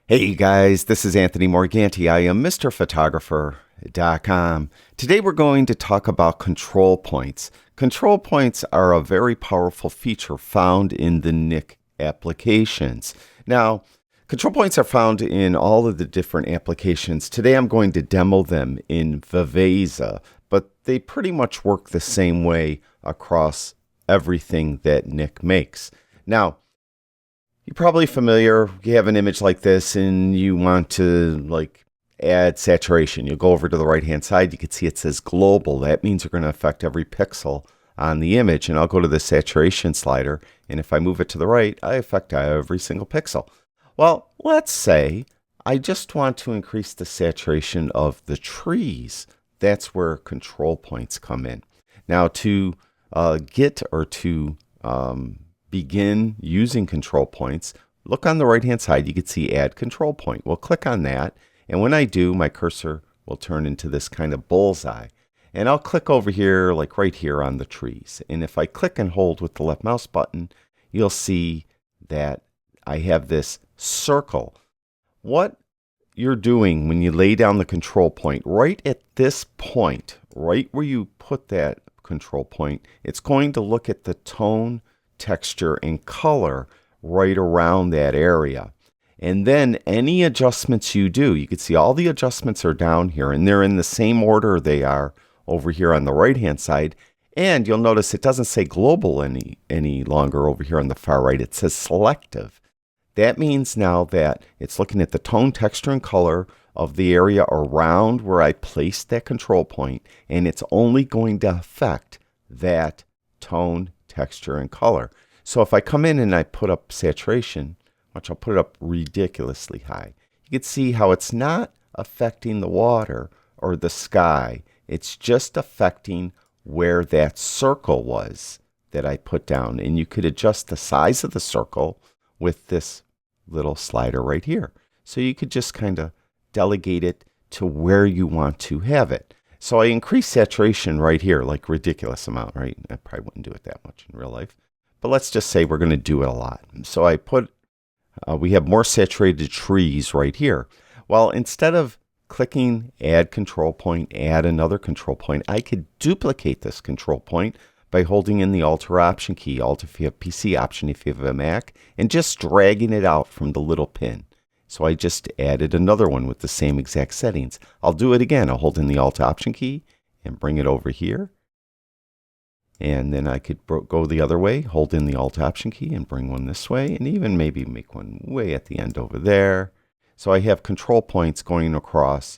Hey guys, this is Anthony Morganti. I am MrPhotographer.com. Today we're going to talk about control points. Control points are a very powerful feature found in the Nik applications. Now, control points are found in all of the different applications. Today I'm going to demo them in Viveza, but they pretty much work the same way across everything that Nik makes. Now, you're probably familiar, you have an image like this and you want to add saturation. You'll go over to the right hand side, you can see it says global. That means you're going to affect every pixel on the image. And I'll go to the saturation slider, and if I move it to the right, I affect every single pixel. Well, let's say I just want to increase the saturation of the trees. That's where control points come in. Now to begin using control points, look on the right hand side, you can see add control point. We'll click on that, and when I do, my cursor will turn into this kind of bullseye. And I'll click over here, like right here on the trees. And if I click and hold with the left mouse button, you'll see that I have this circle. What you're doing when you lay down the control point, right at this point, right where you put that control point, it's going to look at the tone, texture, and color right around that area. And then any adjustments you do, you can see all the adjustments are down here, and they're in the same order they are over here on the right hand side. And you'll notice it doesn't say global any longer over here on the far right. It says selective. That means now that it's looking at the tone, texture, and color of the area around where I placed that control point, and it's only going to affect that tone, texture, and color. So if I come in and I put up saturation, watch, I'll put it up ridiculously high. You can see how it's not affecting the water or the sky. It's just affecting where that circle was that I put down. And you could adjust the size of the circle with this little slider right here. So you could just kind of delegate it to where you want to have it. So I increase saturation right here, like ridiculous amount, right? I probably wouldn't do it that much in real life, but let's just say we're going to do it a lot. So I put, we have more saturated trees right here. Well, instead of clicking add control point, add another control point, I could duplicate this control point by holding in the Alt or Option key, Alt if you have PC, Option if you have a Mac, and just dragging it out from the little pin. So I just added another one with the same exact settings. I'll do it again. I'll hold in the Alt Option key and bring it over here. And then I could go the other way, hold in the Alt Option key and bring one this way, and even maybe make one way at the end over there. So I have control points going across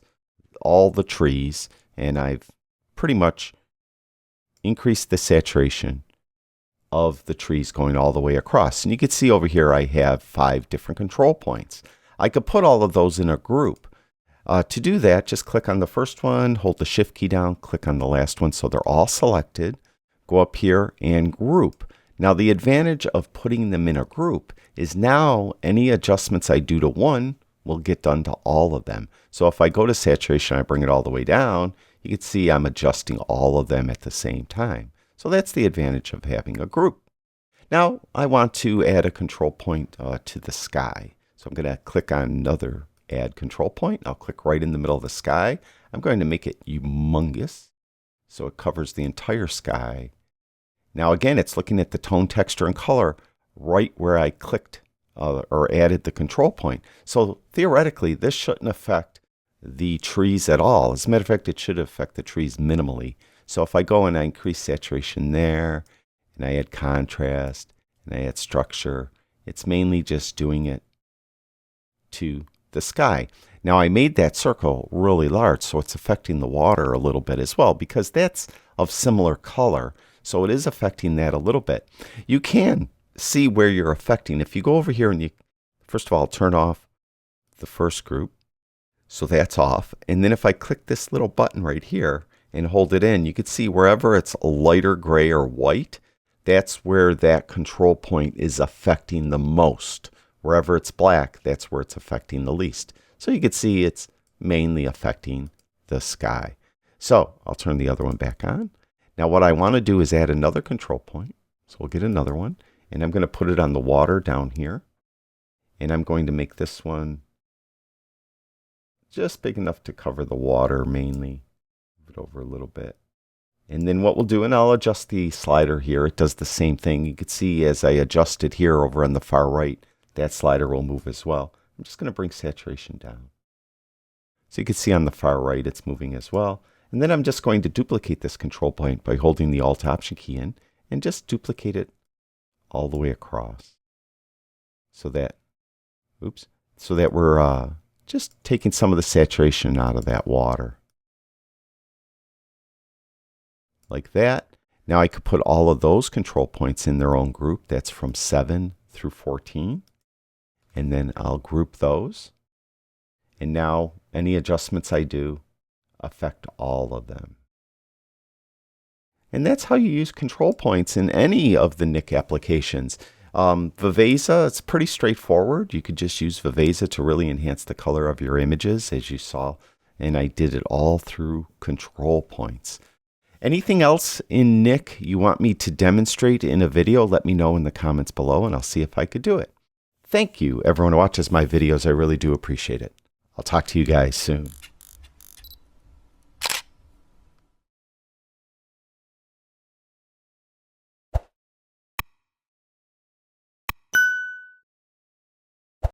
all the trees, and I've pretty much increased the saturation of the trees going all the way across. And you can see over here I have 5 different control points. I could put all of those in a group. To do that, just click on the first one, hold the Shift key down, click on the last one so they're all selected. Go up here and group. Now the advantage of putting them in a group is now any adjustments I do to one will get done to all of them. So if I go to saturation, I bring it all the way down, you can see I'm adjusting all of them at the same time. So that's the advantage of having a group. Now I want to add a control point to the sky. So I'm going to click on another add control point. I'll click right in the middle of the sky. I'm going to make it humongous so it covers the entire sky. Now again, it's looking at the tone, texture, and color right where I clicked or added the control point. So theoretically, this shouldn't affect the trees at all. As a matter of fact, it should affect the trees minimally. So if I go and I increase saturation there, and I add contrast, and I add structure, it's mainly just doing it to the sky. Now I made that circle really large, so it's affecting the water a little bit as well, because that's of similar color. So it is affecting that a little bit. You can see where you're affecting. If you go over here and you, first of all, turn off the first group. So that's off. And then if I click this little button right here and hold it in, you can see wherever it's a lighter gray or white, that's where that control point is affecting the most. Wherever it's black, that's where it's affecting the least. So you can see it's mainly affecting the sky. So I'll turn the other one back on. Now what I want to do is add another control point. So we'll get another one. And I'm going to put it on the water down here. And I'm going to make this one just big enough to cover the water mainly. Move it over a little bit. And then what we'll do, and I'll adjust the slider here. It does the same thing. You can see as I adjust it here over on the far right, that slider will move as well. I'm just going to bring saturation down. So you can see on the far right it's moving as well. And then I'm just going to duplicate this control point by holding the Alt Option key in and just duplicate it all the way across. So that, we're just taking some of the saturation out of that water. Like that. Now I could put all of those control points in their own group. That's from 7 through 14. And then I'll group those. And now any adjustments I do affect all of them. And that's how you use control points in any of the Nik applications. Viveza, it's pretty straightforward. You could just use Viveza to really enhance the color of your images, as you saw. And I did it all through control points. Anything else in Nik you want me to demonstrate in a video, let me know in the comments below and I'll see if I could do it. Thank you, everyone who watches my videos. I really do appreciate it. I'll talk to you guys soon.